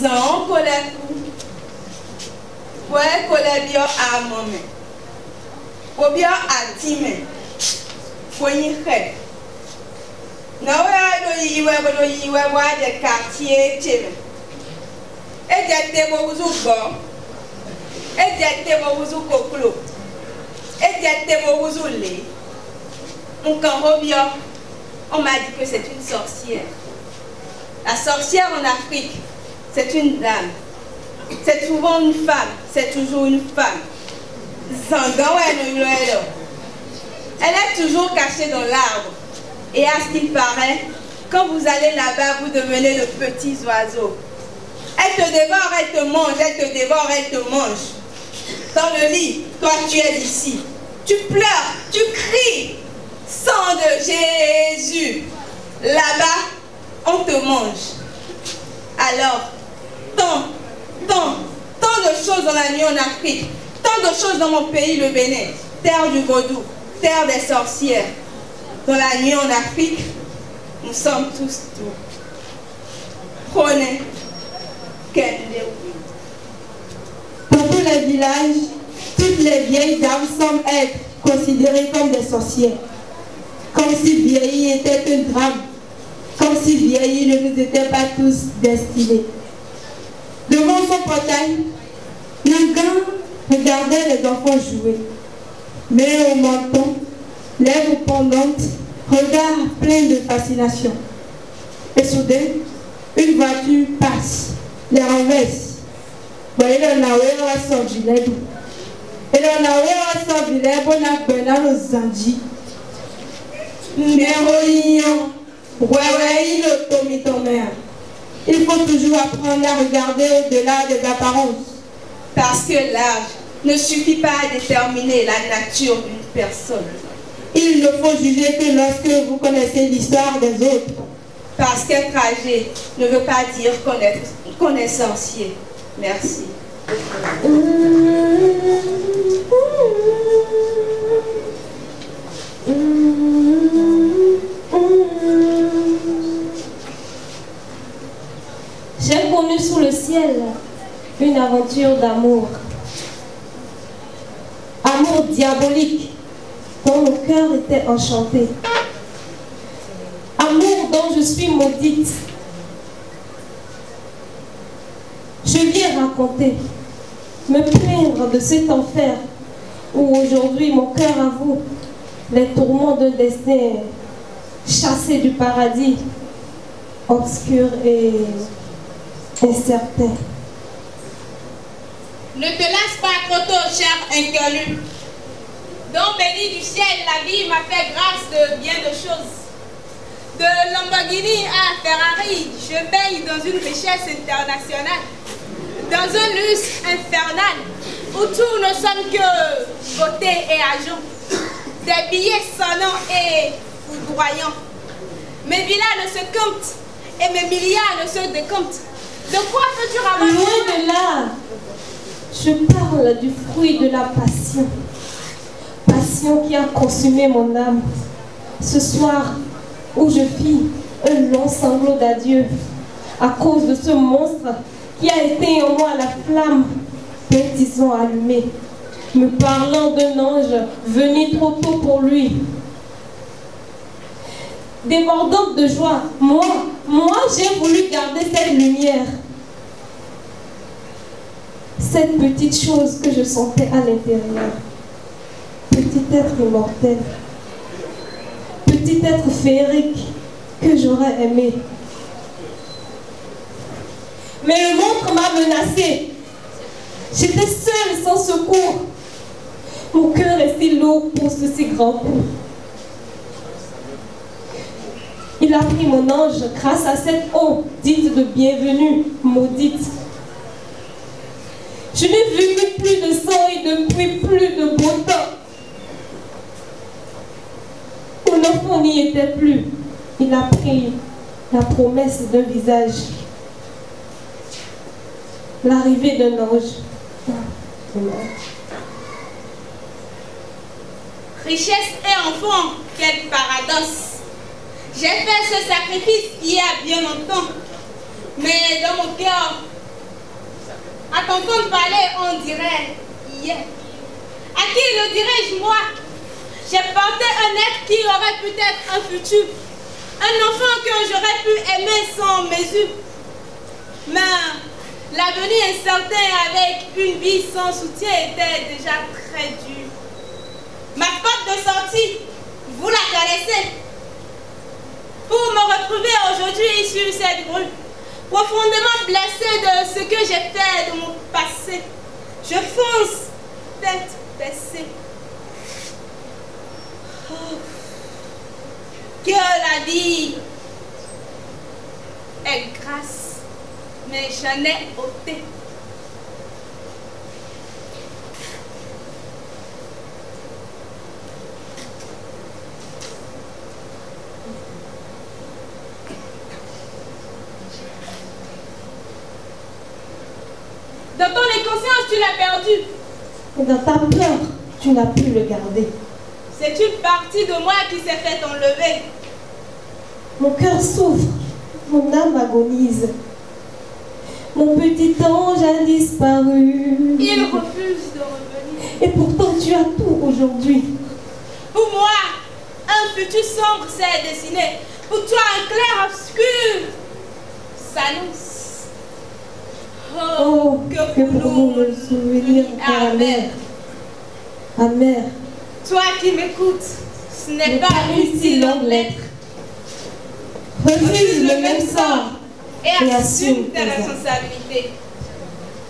Zan colère ouais colère bien à maman ou bien à dime foyer fait na ouais do yi ouais de quartier tchebe et jette bo wuzu bon et jette bo wuzu koklo et jette bo wuzu le on quand revient on m'a dit que c'est une sorcière. La sorcière en Afrique, c'est une dame. C'est souvent une femme. C'est toujours une femme. Elle est toujours cachée dans l'arbre. Et à ce qu'il paraît, quand vous allez là-bas, vous devenez de petits oiseaux. Elle te dévore, elle te mange, elle te dévore, elle te mange. Dans le lit, toi tu es ici. Tu pleures, tu cries. Sang de Jésus. Là-bas, on te mange. Alors, tant de choses dans la nuit en Afrique, tant de choses dans mon pays, le Bénin, terre du vaudou, terre des sorcières. Dans la nuit en Afrique, nous sommes tous doux. Prenez quel Dans tous les villages, toutes les vieilles dames semblent être considérées comme des sorcières. Comme si vieillir était un drame. Comme si vieillir ne nous était pas tous destinés. Devant son portail, Nangan regardait les enfants jouer. Mais au menton, lèvres pendantes, regard plein de fascination. Et soudain, une voiture passe, les renverse. Et le Nawera sort du lait. Et le Nawera sort du lait, on a besoin de Zandi. Il faut toujours apprendre à regarder au-delà des apparences. Parce que l'âge ne suffit pas à déterminer la nature d'une personne. Il ne faut juger que lorsque vous connaissez l'histoire des autres. Parce qu'être âgé ne veut pas dire qu'on est sorcier. Merci. J'ai connu sous le ciel une aventure d'amour. Amour diabolique dont mon cœur était enchanté. Amour dont je suis maudite. Je viens raconter, me plaindre de cet enfer où aujourd'hui mon cœur avoue les tourments d'un destin chassé du paradis, obscur et incertain. Ne te laisse pas trop tôt, cher inconnu. Donc béni du ciel, la vie m'a fait grâce de bien de choses. De Lamborghini à Ferrari, je baigne dans une richesse internationale, dans un luxe infernal, où tout ne sonne que beauté et argent, des billets sonnants et foudroyants. Mes villas ne se comptent et mes milliards ne se décomptent. De quoi peux-tu ramasser? Loin de là, je parle du fruit de la passion. Passion qui a consumé mon âme. Ce soir où je fis un long sanglot d'adieu à cause de ce monstre qui a éteint en moi la flamme d'un tison allumé, me parlant d'un ange venu trop tôt pour lui. Débordante de joie, moi j'ai voulu garder cette lumière. Cette petite chose que je sentais à l'intérieur. Petit être immortel. Petit être féerique que j'aurais aimé. Mais le monstre m'a menacée. J'étais seule sans secours. Mon cœur est si lourd pour ce si grand coup. Il a pris mon ange grâce à cette eau dite de bienvenue, maudite. Je n'ai vu que plus de sang et depuis plus de beau temps. Mon enfant n'y était plus. Il a pris la promesse d'un visage. L'arrivée d'un ange. Richesse et enfant, quel paradoxe. J'ai fait ce sacrifice il y a bien longtemps. Mais dans mon cœur, À t'entendre parler, on dirait hier. À qui le dirais-je, moi? J'ai porté un être qui aurait peut-être un futur. Un enfant que j'aurais pu aimer sans mesure. Mais l'avenir incertain avec une vie sans soutien était déjà très dur. Ma porte de sortie, vous la connaissez. Pour me retrouver aujourd'hui sur cette rue, profondément blessée de ce que j'ai fait de mon passé, je fonce, tête baissée. Oh, que la vie est grâce, mais j'en ai ôté. Dans ton inconscience, tu l'as perdu. Et dans ta peur, tu n'as pu le garder. C'est une partie de moi qui s'est fait enlever. Mon cœur souffre, mon âme agonise. Mon petit ange a disparu. Il refuse de revenir. Et pourtant, tu as tout aujourd'hui. Pour moi, un futur sombre s'est dessiné. Pour toi, un clair obscur s'annonce. Oh, que pour nous le souvenir est amer. Amer. Toi qui m'écoutes, ce n'est pas une si longue lettre. Refuse le même sort et assume tes responsabilités.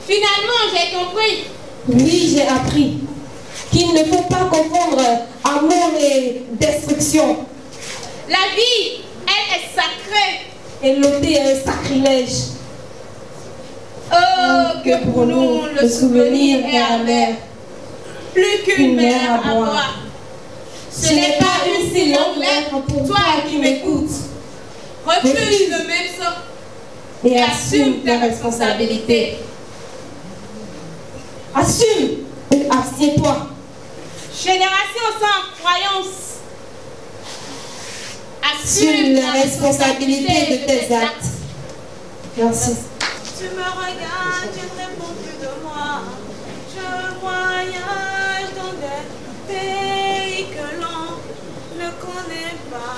Finalement, j'ai compris. Oui, j'ai appris qu'il ne faut pas confondre amour et destruction. La vie, elle est sacrée. Et l'ôter est un sacrilège. Oh, que pour nous, le souvenir est amer. Plus qu'une mer à boire. Ce n'est pas une si longue lettre pour toi qui m'écoutes. Refuse le même sort et assume tes responsabilités. Assume et assieds-toi. Génération sans croyance. Assume la responsabilité de tes actes. Merci. Tu me regardes, tu ne réponds plus de moi. Je voyage dans des pays que l'on ne connaît pas.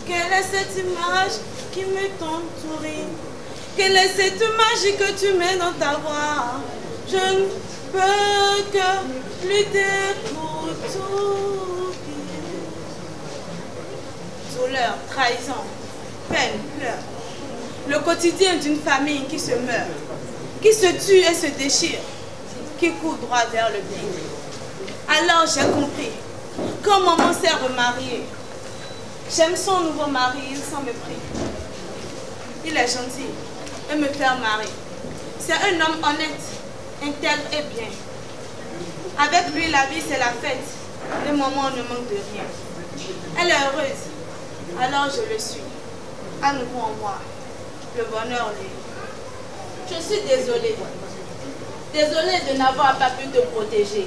Quelle est cette image qui me t'entourit? Quelle est cette magie que tu mets dans ta voix? Je ne peux que lutter pour tout. Douleur, trahison, peine, pleurs. Le quotidien d'une famille qui se meurt, qui se tue et se déchire, qui court droit vers le bien. Alors j'ai compris, quand maman s'est remariée, j'aime son nouveau mari, il s'en mépris. Il est gentil et me fait marier. C'est un homme honnête, intègre et bien. Avec lui, la vie c'est la fête. Les moments ne manquent de rien. Elle est heureuse, alors je le suis. À nouveau en moi. Le bonheur l'est. Je suis désolée. Désolée de n'avoir pas pu te protéger.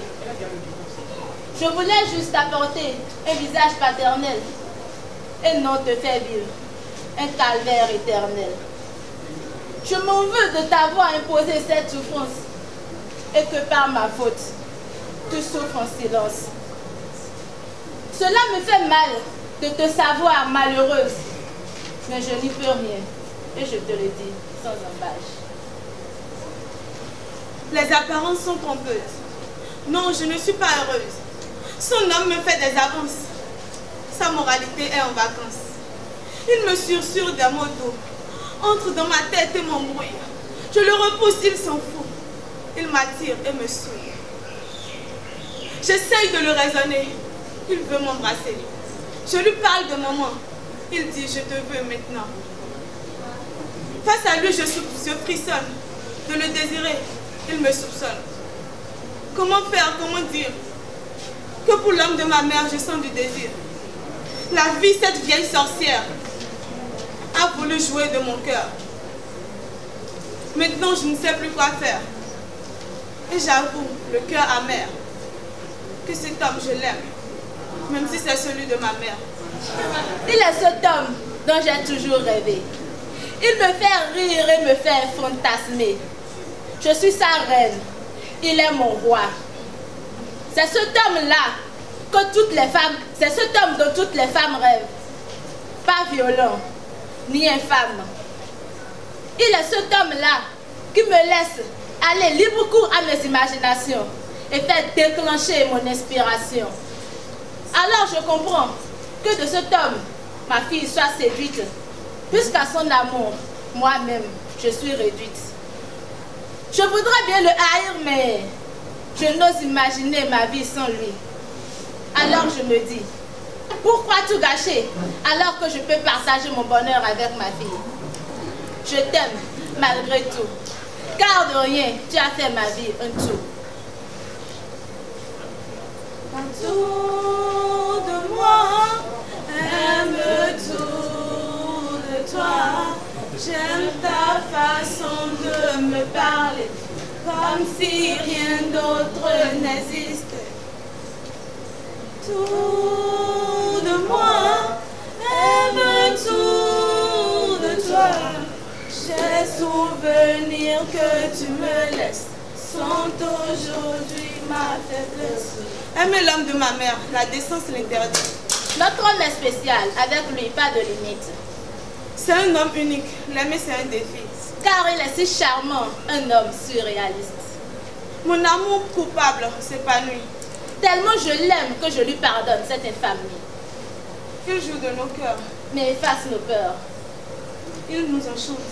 Je voulais juste apporter un visage paternel et non te faire vivre un calvaire éternel. Je m'en veux de t'avoir imposé cette souffrance et que par ma faute, tu souffres en silence. Cela me fait mal de te savoir malheureuse, mais je n'y peux rien. Et je te le dis sans embâche. Les apparences sont trompeuses. Non, je ne suis pas heureuse. Son homme me fait des avances. Sa moralité est en vacances. Il me susurre des mots doux, entre dans ma tête et m'embrouille. Je le repousse, il s'en fout. Il m'attire et me souille. J'essaye de le raisonner. Il veut m'embrasser. Je lui parle de maman. Il dit, je te veux maintenant. Face à lui, je frissonne. De le désirer, il me soupçonne. Comment faire, comment dire que pour l'homme de ma mère, je sens du désir. La vie, cette vieille sorcière, a voulu jouer de mon cœur. Maintenant, je ne sais plus quoi faire. Et j'avoue, le cœur amer, que cet homme, je l'aime, même si c'est celui de ma mère. Il est cet homme dont j'ai toujours rêvé. Il me fait rire et me fait fantasmer. Je suis sa reine. Il est mon roi. C'est cet homme-là que toutes les femmes, c'est cet homme dont toutes les femmes rêvent. Pas violent, ni infâme. Il est cet homme-là qui me laisse aller libre cours à mes imaginations et faire déclencher mon inspiration. Alors je comprends que de cet homme, ma fille soit séduite, puisqu'à son amour, moi-même, je suis réduite. Je voudrais bien le haïr, mais je n'ose imaginer ma vie sans lui. Alors je me dis, pourquoi tout gâcher alors que je peux partager mon bonheur avec ma fille? Je t'aime malgré tout, car de rien, tu as fait ma vie un tout. Tout de moi, aime tout de toi. J'aime ta façon de me parler, comme si rien d'autre n'existe. Tout de moi, aime tout de toi. J'ai souvenir que tu me laisses, sont aujourd'hui ma faiblesse. Aimer l'homme de ma mère, la décence l'interdit. Notre homme est spécial, avec lui, pas de limite. C'est un homme unique, l'aimer c'est un défi. Car il est si charmant, un homme surréaliste. Mon amour coupable s'épanouit. Tellement je l'aime que je lui pardonne cette infamie. Il joue de nos cœurs. Mais efface nos peurs. Il nous enchante.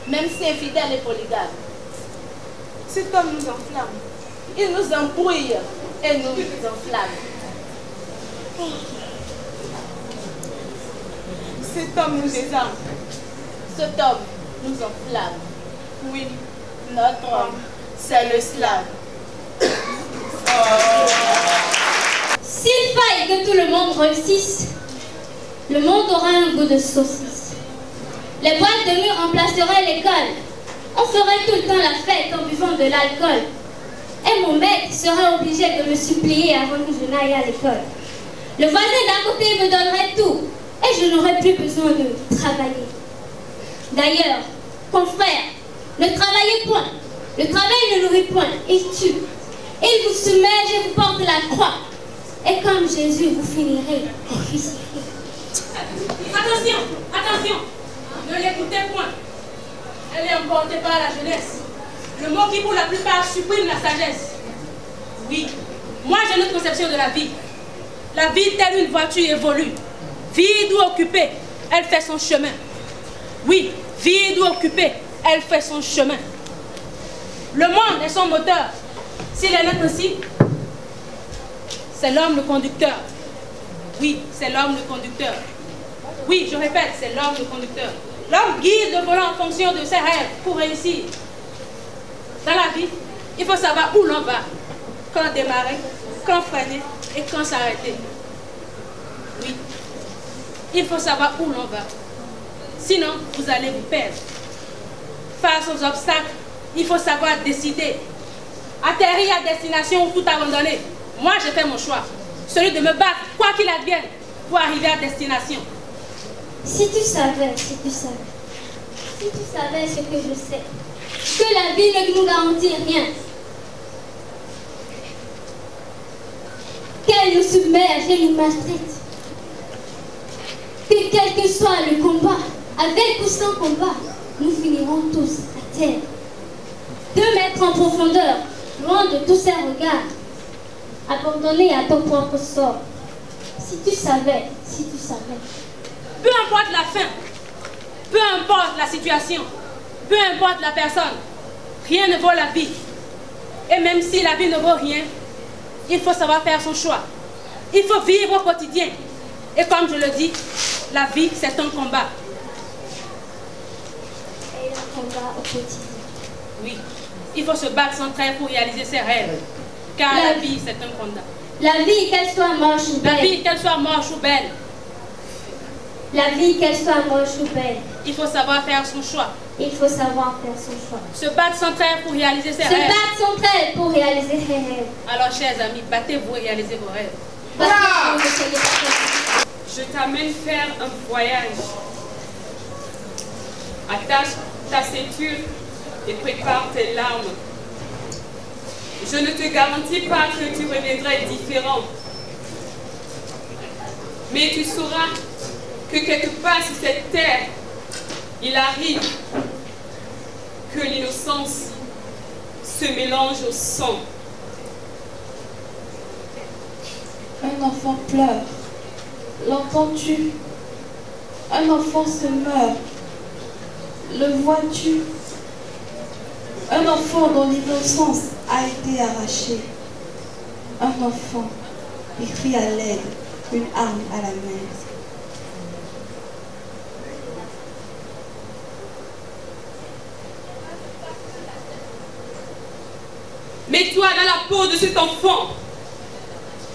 Même si infidèle et polygame. Cet homme nous enflamme. Il nous embrouille et nous enflamme. Cet homme nous désarme. Cet homme nous enflamme. Oui, Notre homme, c'est le slave. S'il faille que tout le monde réussisse, le monde aura un goût de saucisse. Les boîtes de nuit remplaceraient l'école. On ferait tout le temps la fête en buvant de l'alcool. Et mon maître serait obligé de me supplier avant que je n'aille à l'école. Le voisin d'à côté me donnerait tout et je n'aurais plus besoin de travailler. D'ailleurs, confrère, ne travaillez point. Le travail ne nourrit point, il tue. Il vous submerge et vous porte la croix. Et comme Jésus, vous finirez crucifié. Attention, attention, ne l'écoutez point. Elle est emportée par la jeunesse. Le mot qui pour la plupart supprime la sagesse. Oui, moi j'ai une autre conception de la vie. La vie telle une voiture évolue. Vide ou occupée, elle fait son chemin. Oui, vide ou occupée, elle fait son chemin. Le monde est son moteur. S'il est net ainsi, c'est l'homme le conducteur. Oui, c'est l'homme le conducteur. Oui, je répète, c'est l'homme le conducteur. L'homme guide le volant en fonction de ses rêves pour réussir. Dans la vie, il faut savoir où l'on va, quand démarrer, quand freiner et quand s'arrêter. Oui, il faut savoir où l'on va. Sinon, vous allez vous perdre. Face aux obstacles, il faut savoir décider. Atterrir à destination ou tout abandonner. Moi, j'ai fait mon choix. Celui de me battre, quoi qu'il advienne, pour arriver à destination. Si tu savais ce que je sais, que la vie ne nous garantit rien, qu'elle nous submerge et nous maltraite, que quel que soit le combat, avec ou sans combat, nous finirons tous à terre. 2 mètres en profondeur, loin de tous ces regards, abandonnés à ton propre sort. Si tu savais. Peu importe la fin, peu importe la situation, peu importe la personne, rien ne vaut la vie. Et même si la vie ne vaut rien, il faut savoir faire son choix. Il faut vivre au quotidien. Et comme je le dis, la vie, c'est un combat. Et un combat au quotidien. Oui, il faut se battre sans trêve pour réaliser ses rêves. Car la vie, c'est un combat. La vie, qu'elle soit moche ou belle. La vie, qu'elle soit moche ou belle. La vie, qu'elle soit moche ou belle. Il faut savoir faire son choix. Il faut savoir faire son choix. Se battre sans trêve pour réaliser ses rêves. Se battre sans trêve pour réaliser ses rêves. Alors, chers amis, battez-vous et réalisez vos rêves. Battez-vous, ne soyez pas fatigués. Je t'amène faire un voyage. Attache ta ceinture et prépare tes larmes. Je ne te garantis pas que tu reviendrais différent. Mais tu sauras que quelque part sur cette terre, il arrive que l'innocence se mélange au sang. Un enfant pleure. L'entends-tu? Un enfant se meurt. Le vois-tu? Un enfant dont l'innocence a été arrachée. Un enfant qui crie à l'aide, une arme à la main. Mets-toi dans la peau de cet enfant.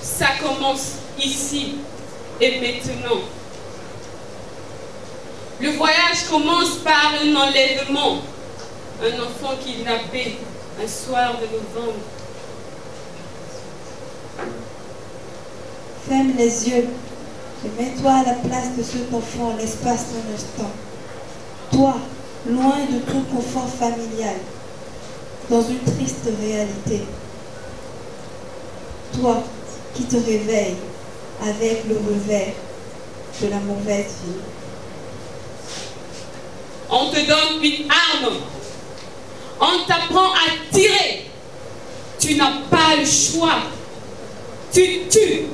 Ça commence ici et maintenant. Le voyage commence par un enlèvement. Un enfant kidnappé un soir de novembre. Ferme les yeux et mets-toi à la place de cet enfant l'espace d'un instant. Toi, loin de tout confort familial, dans une triste réalité. Toi qui te réveilles avec le revers de la mauvaise vie. On te donne une arme. On t'apprend à tirer. Tu n'as pas le choix. Tu tues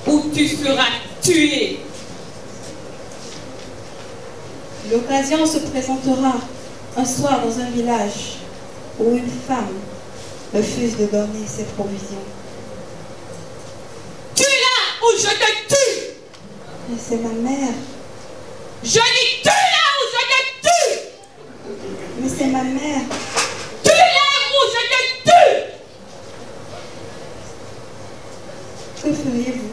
ou tu seras tué. L'occasion se présentera un soir dans un village où une femme refuse de donner ses provisions. Tue-la ou je te tue. Mais c'est ma mère. Je dis tue-la ou je te tue. Mais c'est ma mère. Tue-la ou je te tue. Que feriez-vous?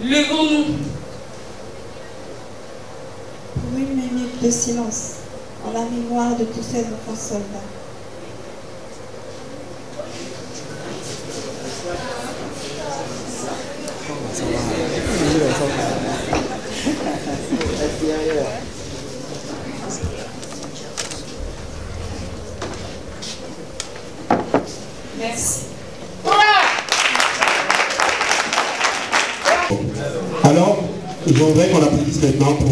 Levons-nous. Pour une minute de silence, en la mémoire de tous ces enfants soldats. Merci. Alors, je voudrais qu'on applaudisse maintenant pour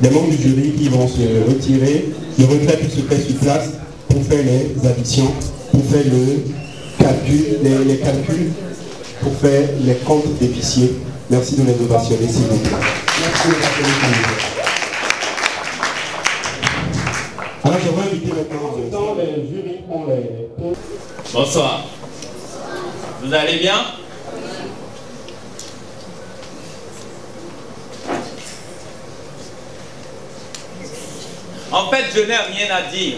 des membres du jury qui vont se retirer. Le retrait peut se faire sur place pour faire les additions, pour faire le calcul, les calculs, pour faire les comptes d'épicier. Merci de les ovationner, s'il vous plaît. Merci de l'applaudir. Alors, je vais inviter maintenant en même temps les jurys pour les... Bonsoir. Vous allez bien? En fait, je n'ai rien à dire.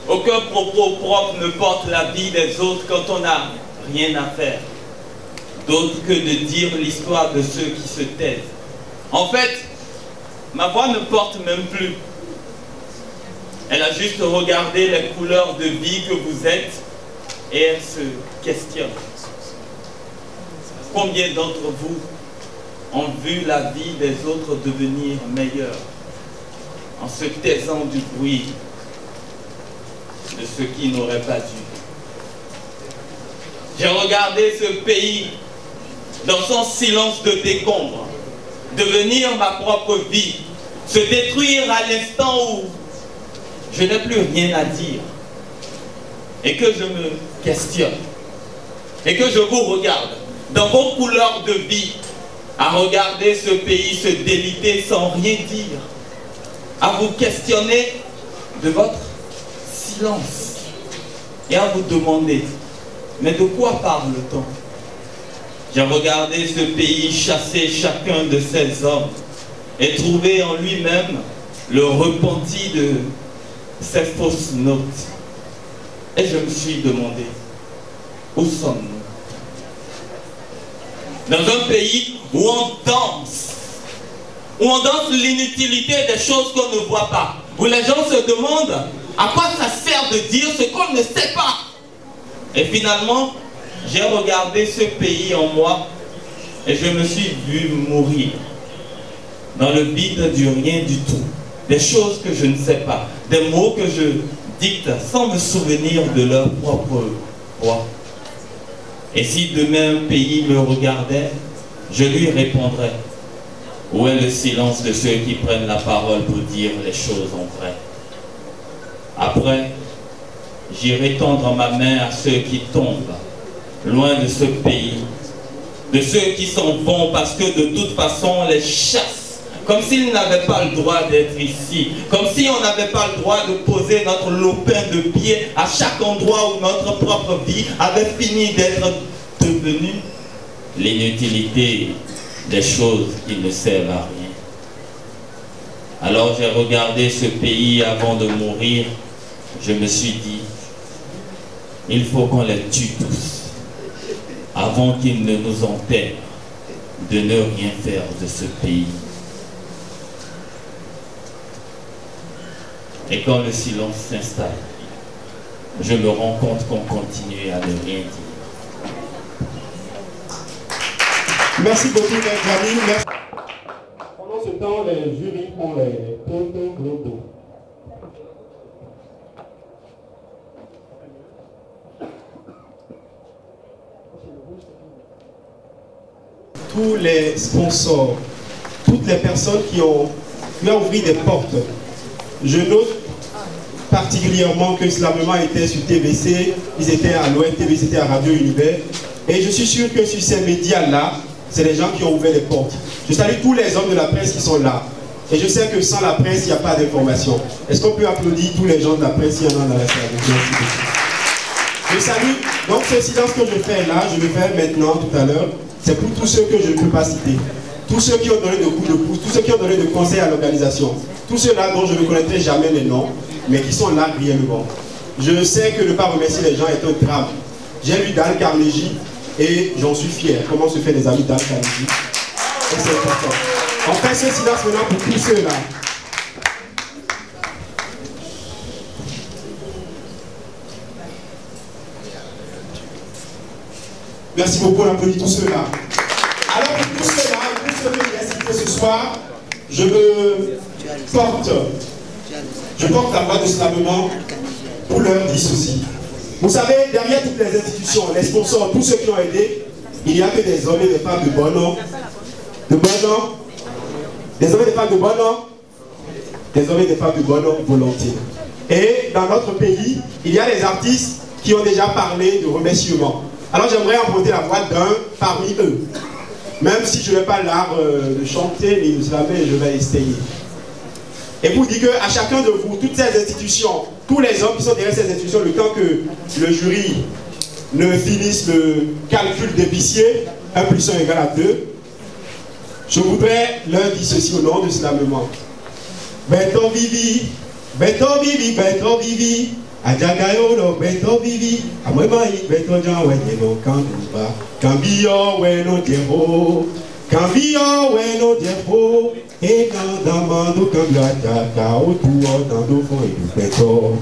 Aucun propos propre ne porte la vie des autres quand on n'a rien à faire. D'autre que de dire l'histoire de ceux qui se taisent. En fait, ma voix ne porte même plus. Elle a juste regardé les couleurs de vie que vous êtes et elle se questionne. Combien d'entre vous ont vu la vie des autres devenir meilleure en se taisant du bruit de ce qui n'aurait pas dû? J'ai regardé ce pays dans son silence de décombre devenir ma propre vie, se détruire à l'instant où je n'ai plus rien à dire et que je me questionne et que je vous regarde dans vos couleurs de vie à regarder ce pays se déliter sans rien dire à vous questionner de votre silence et à vous demander, mais de quoi parle-t-on? J'ai regardé ce pays chasser chacun de ses hommes et trouvé en lui-même le repenti de ses fausses notes. Et je me suis demandé, où sommes-nous? Dans un pays où on danse l'inutilité des choses qu'on ne voit pas, où les gens se demandent à quoi ça sert de dire ce qu'on ne sait pas. Et finalement, j'ai regardé ce pays en moi et je me suis vu mourir dans le vide du rien du tout, des choses que je ne sais pas, des mots que je dicte sans me souvenir de leur propre voix. Et si demain un pays me regardait, je lui répondrais: où est le silence de ceux qui prennent la parole pour dire les choses en vrai? Après, j'irai tendre ma main à ceux qui tombent, loin de ce pays, de ceux qui s'en vont parce que de toute façon on les chasse, comme s'ils n'avaient pas le droit d'être ici, comme si on n'avait pas le droit de poser notre lopin de pied à chaque endroit où notre propre vie avait fini d'être devenue l'inutilité des choses qui ne servent à rien. Alors j'ai regardé ce pays avant de mourir, je me suis dit, il faut qu'on les tue tous, avant qu'ils ne nous enterrent, de ne rien faire de ce pays. Et quand le silence s'installe, je me rends compte qu'on continue à ne rien dire. Merci beaucoup, Benjamin. Merci. Pendant ce temps, les jurys font les points globaux. Tous les sponsors, toutes les personnes qui ont ouvert des portes. Je note particulièrement que Slamement était sur TVC, ils étaient à l'ONTV, ils étaient à Radio Univers. Et je suis sûr que sur ces médias-là, c'est les gens qui ont ouvert les portes. Je salue tous les hommes de la presse qui sont là. Et je sais que sans la presse, il n'y a pas d'information. Est-ce qu'on peut applaudir tous les gens de la presse s'il y en a dans la salle? Je salue. Donc ce silence que je fais là, je le fais maintenant, tout à l'heure, c'est pour tous ceux que je ne peux pas citer. Tous ceux qui ont donné de coups de pouce, tous ceux qui ont donné de conseils à l'organisation, tous ceux-là dont je ne connaîtrai jamais les noms, mais qui sont là réellement. Je sais que ne pas remercier les gens est un drame. J'ai lu Dale Carnegie et j'en suis fier. Comment se fait des amis Dale Carnegie? Et c'est important. On fait ce silence maintenant pour tous ceux-là. Merci beaucoup, on applaudit tous ceux-là. Alors pour tous ceux-là, pour ceux que j'ai cités ce soir, je porte la voix de Slamement pour leur dire ceci. Vous savez, derrière toutes les institutions, les sponsors, tous ceux qui ont aidé, il n'y a que des hommes et des femmes de bon nom. De bon nom. Des hommes et des femmes de bon nom. Des hommes et des femmes de bon nom volontiers. Et dans notre pays, il y a des artistes qui ont déjà parlé de remerciements. Alors j'aimerais emprunter la voix d'un parmi eux. Même si je n'ai pas l'art de chanter ni de slammer, je vais essayer. Et vous dites qu'à chacun de vous, toutes ces institutions, tous les hommes qui sont derrière ces institutions, le temps que le jury ne finisse le calcul d'épicier, 1 plus 1 égale à 2, je voudrais leur dire ceci au nom de Slamement. Beto vivi, beto vivi, beto vivi. Ajagayo lo beto vivi, amwemai beto jan wenye no kanduba, kambio weno jebo, kambio weno jebo, e nandamando kambia jaka otuo dando fo edu beto,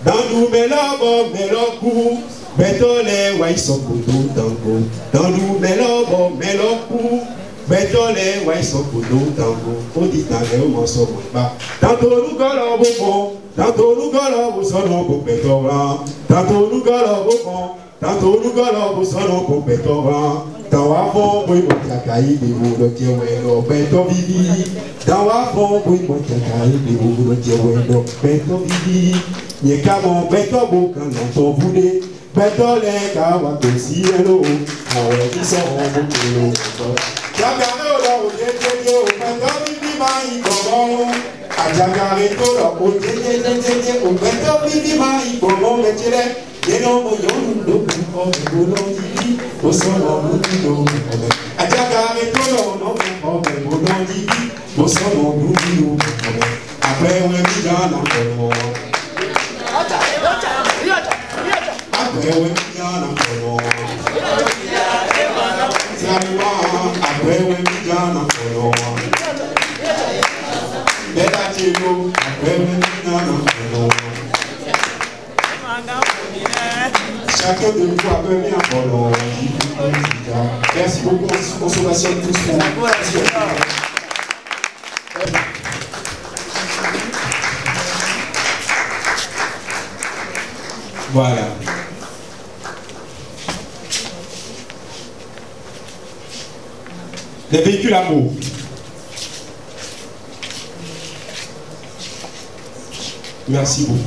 dandu melobo meloku, beto le waisokodo tango, dandu melobo meloku, beto le waisokodo tango, oditane o monso ba, tanto lugolo bobo. Tanto nous galons vous sonons pour pétoran, tanto nous galons vous bon, tanto nous galons vous sonons pour pétoran. Dans la fond, oui, mon takaï, des mots de Tiaweno, péto vivi. Dans la fond, oui, mon takaï, des mots de Tiaweno, péto vivi. N'y qu'à mon péto beau quand l'on t'en voulait, péto les kawa de cielo, on est qui sont en bouclo. J'avais un eau dans le péto vivi, maï, comment? Chacun de vous a permis un ballon. Merci beaucoup, consolation de tous. Voilà. Les véhicules à mots. Merci beaucoup.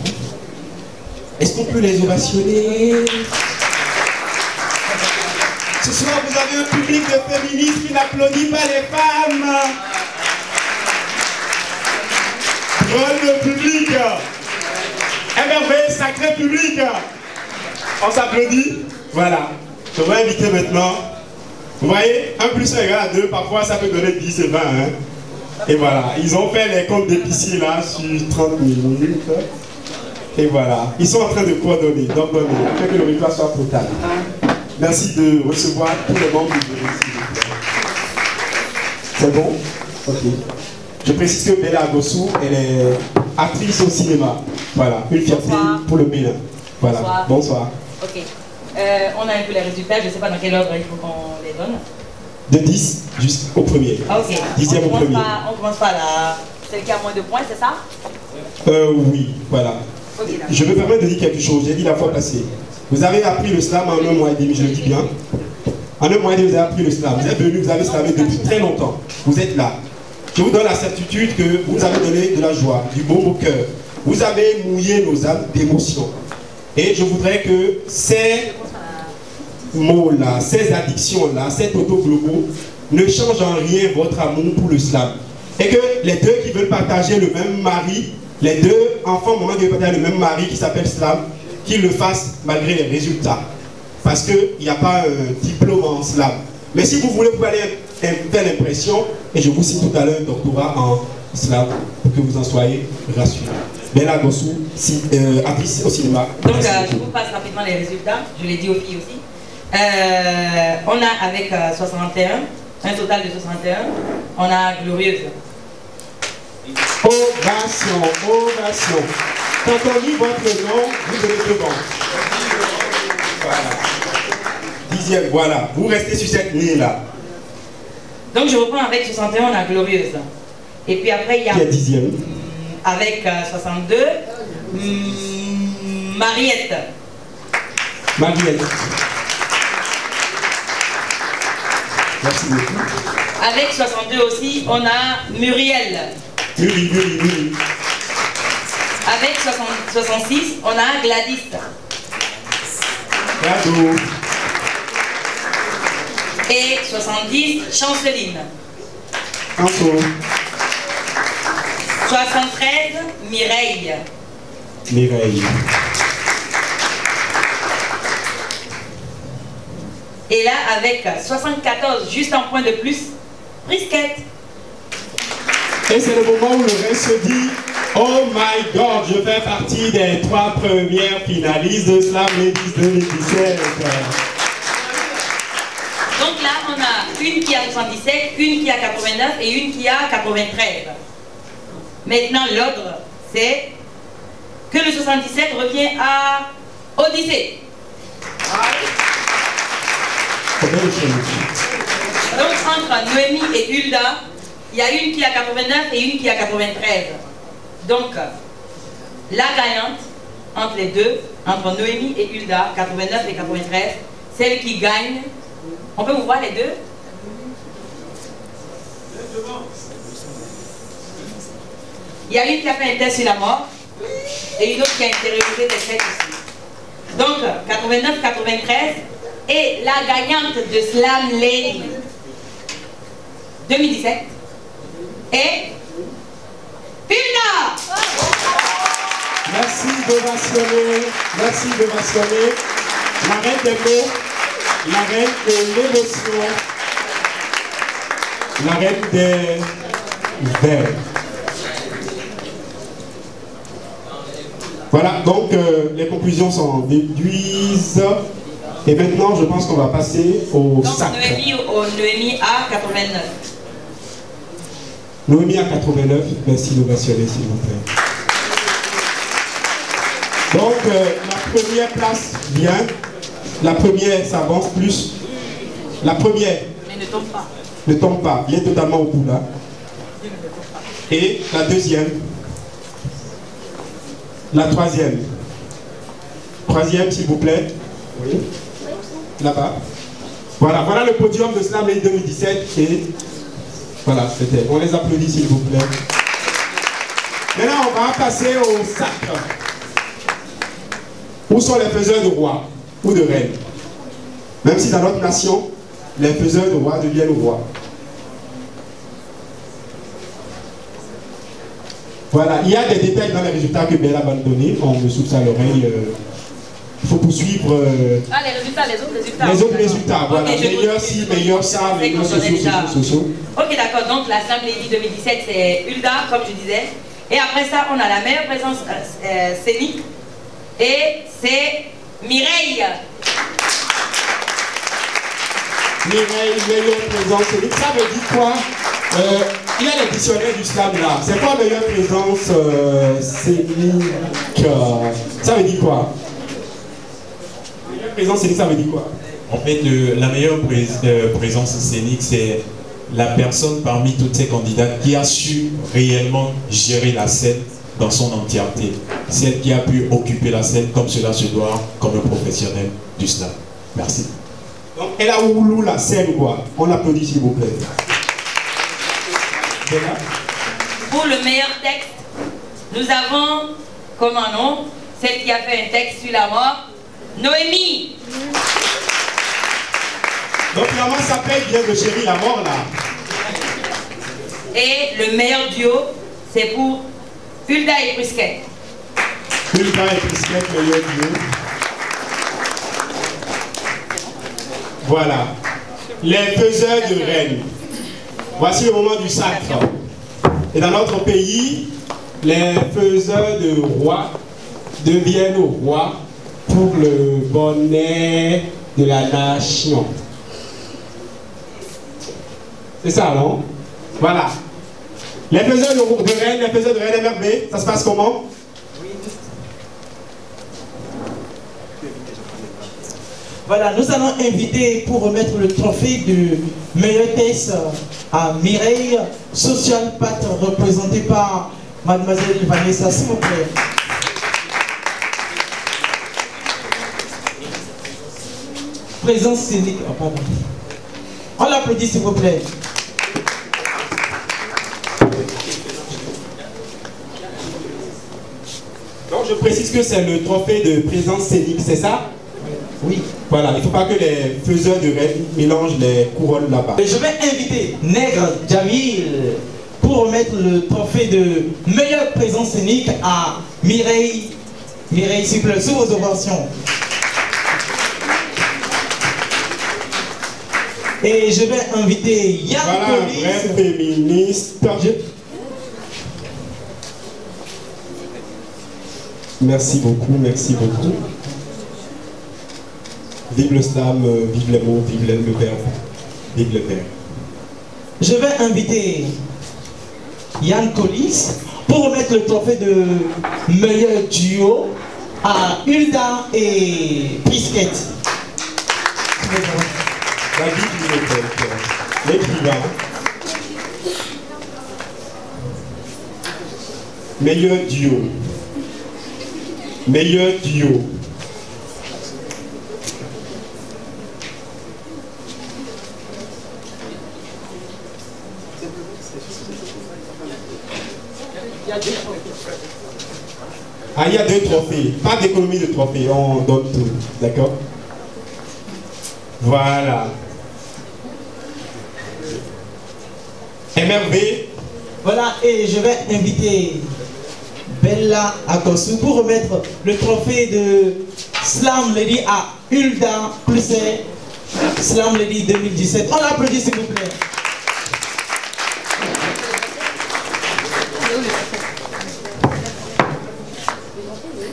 Est-ce qu'on peut les ovationner? Ce soir, vous avez un public de féministes qui n'applaudit pas les femmes. Drôle de public. MRV, sacré public. On s'applaudit. Voilà. Je vais inviter maintenant. Vous voyez, 1 plus 1 égale à 2. Parfois, ça peut donner 10 et 20. Hein? Et voilà. Ils ont fait les comptes d'épicier là sur 30 minutes. Et voilà, ils sont en train de coordonner, d'ordonner, afin que le repas soit total. Merci de recevoir tous les membres du jury. C'est bon? Ok. Je précise que Bella Agossou, elle est actrice au cinéma. Voilà, une fierté pour le Bénin. Voilà, bonsoir. Bonsoir. Ok. On a un peu les résultats, je ne sais pas dans quel ordre il faut qu'on les donne. De 10 jusqu'au premier. Ok. 10e au premier. On commence par celle qui a moins de points, c'est ça? Oui, voilà. Okay, je me permets de dire quelque chose, j'ai dit la fois passée. Vous avez appris le slam en 1 mois et demi, je le dis bien. En 1 mois et demi, vous avez appris le slam. Vous êtes venu, vous avez slamé depuis très longtemps. Vous êtes là. Je vous donne la certitude que vous avez donné de la joie, du bon au cœur. Vous avez mouillé nos âmes d'émotion. Et je voudrais que ces mots-là, ces addictions-là, ces auto-globaux ne changent en rien votre amour pour le slam. Et que les deux qui veulent partager le même mari, les deux enfants, moment qui veulent partager le même mari qui s'appelle slam, qu'ils le fassent malgré les résultats. Parce qu'il n'y a pas un diplôme en slam. Mais si vous voulez, vous allez faire l'impression, et je vous cite tout à l'heure un doctorat en slam, pour que vous en soyez rassurés. Bella Agossou, actrice au cinéma. Donc, je vous passe rapidement les résultats, je l'ai dit aux filles aussi. On a avec 61, un total de 61, on a Glorieuse. Ovation, ovation. Quand on lit votre nom, vous devez devant. Voilà. 10e, voilà. Vous restez sur cette ligne-là. Donc je reprends avec 61, on a Glorieuse. Et puis après, il y a... Qui est 10e? Avec 62, Mariette. Mariette. Merci beaucoup. Avec 62 aussi, on a Muriel. Muriel. Avec 66, on a Gladys. Bravo. Et 70, Chanceline. Encore. 73, Mireille. Mireille. Et là, avec 74, juste un point de plus, Brisquette. Et c'est le moment où le reste se dit, oh my God, je fais partie des 3 premières finalistes de Slam Ladies 2017. Donc là, on a une qui a 77, une qui a 89 et une qui a 93. Maintenant, l'ordre, c'est que le 77 revient à Odyssée. Donc, entre Noémie et Hulda, il y a une qui a 89 et une qui a 93. Donc, la gagnante, entre les deux, entre Noémie et Hulda, 89 et 93, celle qui gagne, on peut vous voir les deux? Il y a une qui a fait un test sur la mort et une autre qui a intériorisé des faits ici. Donc, 89-93 et la gagnante de Slam Lady 2017 est Hulda. Merci d'ovationner. Merci d'ovationner. La reine des mots, la reine de l'émotion, la reine des vers. Voilà, donc les conclusions sont déduites. Et maintenant, je pense qu'on va passer au sacre. Noémie à 89. Noémie à 89, merci d'ovationner s'il vous plaît. Donc, la première place vient. La première s'avance plus. La première. Mais ne tombe pas. Ne tombe pas, vient totalement au bout là. Et la deuxième. La troisième. Troisième, s'il vous plaît. Oui. Là-bas. Voilà, voilà le podium de Slam Lady 2017. Et voilà, c'était. On les applaudit, s'il vous plaît. Maintenant, on va passer au sacre. Où sont les faiseurs de rois ou de reines? Même si dans notre nation, les faiseurs de rois deviennent rois. Voilà, il y a des détails dans les résultats que Bella va nous donner. On me souffle à l'oreille. Il faut poursuivre. Ah, les résultats, les autres résultats. Les autres résultats, voilà. Okay, meilleur ci, meilleur ça, meilleur socio. Ok, d'accord. Donc, la Slam Lady 2017, c'est Hulda, comme je disais. Et après ça, on a la meilleure présence scénique. Et c'est Mireille. Mireille, meilleure présence scénique. Ça veut dire quoi? Il y a les dictionnaires du slam là. C'est quoi meilleure présence scénique? Ça veut dire quoi? Meilleure présence scénique, ça veut dire quoi? En fait, la meilleure présence scénique, c'est la personne parmi toutes ces candidates qui a su réellement gérer la scène dans son entièreté. Celle qui a pu occuper la scène comme cela se doit, comme un professionnel du slam. Merci. Donc, elle a oulou la scène, quoi. On applaudit, s'il vous plaît. Pour le meilleur texte, nous avons, comme un nom, celle qui a fait un texte sur la mort, Noémie. Donc finalement, ça s'appelle bien de Chérie la mort, là. Et le meilleur duo, c'est pour Hulda et Prisquette. Hulda et Prisquette, meilleur duo. Voilà. Les faiseurs de reines. Voici le moment du sacre. Et dans notre pays, les faiseurs de rois deviennent rois pour le bonheur de la nation. C'est ça, non? Voilà. Les faiseurs de reines, les faiseurs de reines MRB, ça se passe comment? Voilà, nous allons inviter pour remettre le trophée du meilleur texte à Mireille, Social Pat, représentée par Mademoiselle Vanessa, s'il vous plaît. Présence scénique, oh, pardon. On l'applaudit, s'il vous plaît. Donc je précise que c'est le trophée de présence scénique, c'est ça? Oui. Voilà, il ne faut pas que les faiseurs de reines mélangent les couronnes là-bas. Je vais inviter Nègre Jamil pour remettre le trophée de meilleure présence scénique à Mireille. Mireille, s'il vous plaît, sous vos ovations. Et je vais inviter Yann Collis. Voilà, un vrai féministe. Merci beaucoup, merci beaucoup. Vive le slam, vive les mots, vive le verbe, vive le verbe. Je vais inviter Yann Collis pour remettre le trophée de meilleur duo à Hulda et Prisquette. La bibliothèque, l'écrivain. Meilleur duo. Meilleur duo. Ah, il y a 2 trophées. Pas d'économie de trophées, on donne tout. D'accord? Voilà. MRB. Voilà, et je vais inviter Bella Akosu pour remettre le trophée de Slam Lady à Hulda Plusset, Slam Lady 2017. On l'applaudit s'il vous plaît.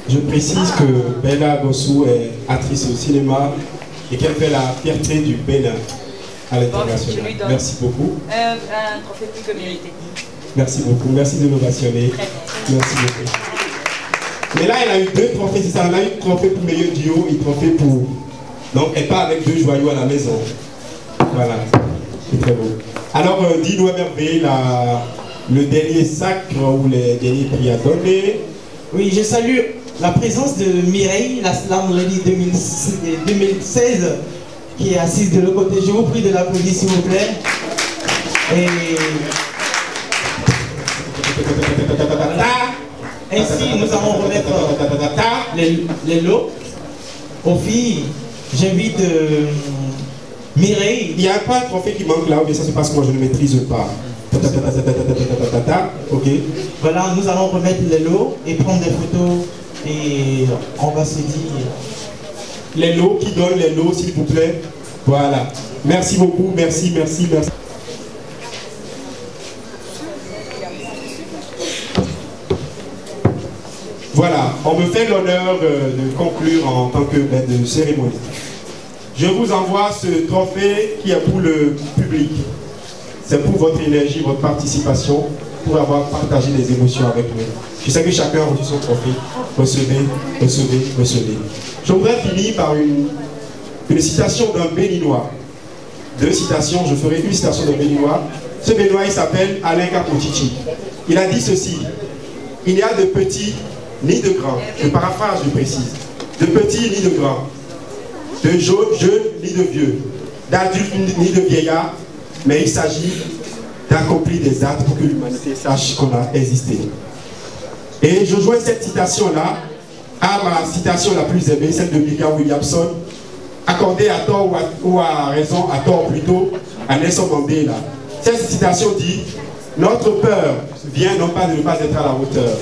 Je précise que Bella Akosu est actrice au cinéma et qu'elle fait la fierté du Bénin à l'international. Merci beaucoup. Un trophée plus que mérité. Merci beaucoup. Merci de l'ovationner. Merci beaucoup. Mais là, elle a eu 2 trophées, c'est ça. Elle a eu un trophée pour meilleur duo et un trophée pour... Donc, elle part avec 2 joyaux à la maison. Voilà. C'est très beau. Alors, dis-nous à merveille le dernier sacre ou les derniers prix à donner. Oui, je salue la présence de Mireille, la Slam Lady 2016, qui est assise de l'autre côté. Je vous prie de l'applaudir s'il vous plaît. Et ainsi, nous allons remettre les lots aux filles. J'invite Mireille. Il n'y a pas un trophée qui manque là, mais ça se passe moi je ne maîtrise pas. Ok. Voilà, nous allons remettre les lots et prendre des photos et on va se dire. Les lots, qui donnent les lots s'il vous plaît. Voilà. Merci beaucoup, merci. Voilà, on me fait l'honneur de conclure en tant que maître de cérémonie. Je vous envoie ce trophée qui est pour le public. C'est pour votre énergie, votre participation, pour avoir partagé des émotions avec nous. Je sais que chacun a reçu son trophée. Recevez. Je voudrais finir par une citation d'un Béninois. 2 citations, je ferai une citation d'un Béninois. Ce Béninois, il s'appelle Alain Capochichi. Il a dit ceci: il n'y a de petits ni de grands, je paraphrase, je précise, de petits ni de grands, de jeunes ni de vieux, d'adultes ni de vieillards, mais il s'agit d'accomplir des actes pour que l'humanité sache qu'on a existé. Et je joins cette citation-là à ma citation la plus aimée, celle de Miriam Williamson, accordée à tort ou à raison, à tort plutôt, à Nelson Mandela. Cette citation dit: notre peur vient non pas de ne pas être à la hauteur,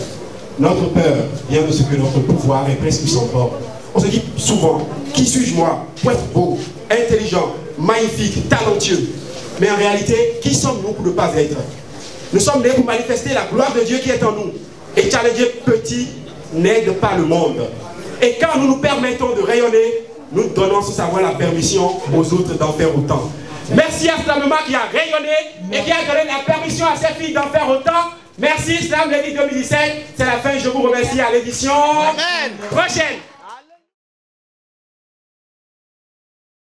notre peur vient de ce que notre pouvoir est presque sans bord. On se dit souvent: qui suis-je moi pour être beau, intelligent, magnifique, talentueux? Mais en réalité, qui sommes-nous pour ne pas être? Nous sommes nés pour manifester la gloire de Dieu qui est en nous. Et challenger petit n'aide pas le monde. Et quand nous nous permettons de rayonner, nous donnons sans savoir la permission aux autres d'en faire autant. Merci à Slam qui a rayonné et qui a donné la permission à ses filles d'en faire autant. Merci Slam Lady 2017. C'est la fin. Je vous remercie à l'édition prochaine.